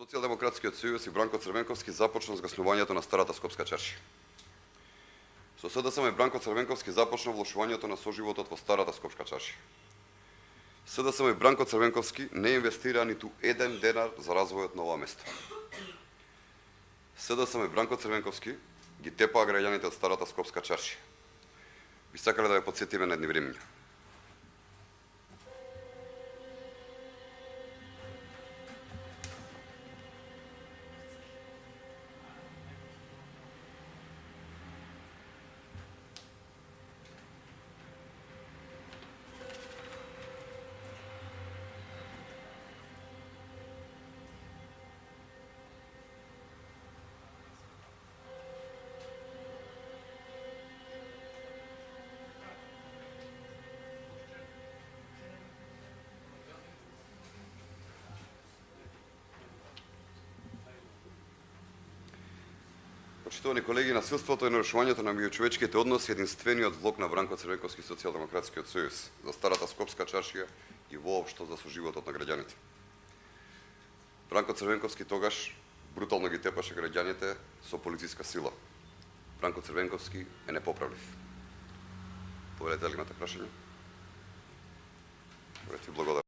Социјалдемократскиот сојуз и Бранко Црвенковски започна згаснувањето на старата Скопска чаршија. Со СДСМ и Бранко Црвенковски започна влошувањето на соживотот во старата Скопска чаршија. СДСМ и Бранко Црвенковски не инвестира ниту еден денар за развојот на ова место. СДСМ и Бранко Црвенковски ги тепаа граѓаните од старата Скопска чаршија. Би сакале да ја потсетиме на едни времиња. Почитувани колеги, насилството и нарушувањето на меѓучовечките односи е единствениот влог на Бранко Црвенковски Социјалдемократскиот сојуз за старата Скопска чаршија и воопшто за соживотот на граѓаните. Бранко Црвенковски тогаш брутално ги тепаше граѓаните со полициска сила. Бранко Црвенковски е непоправлив. Повелете ли имате прашање? Добре, ти благодарам.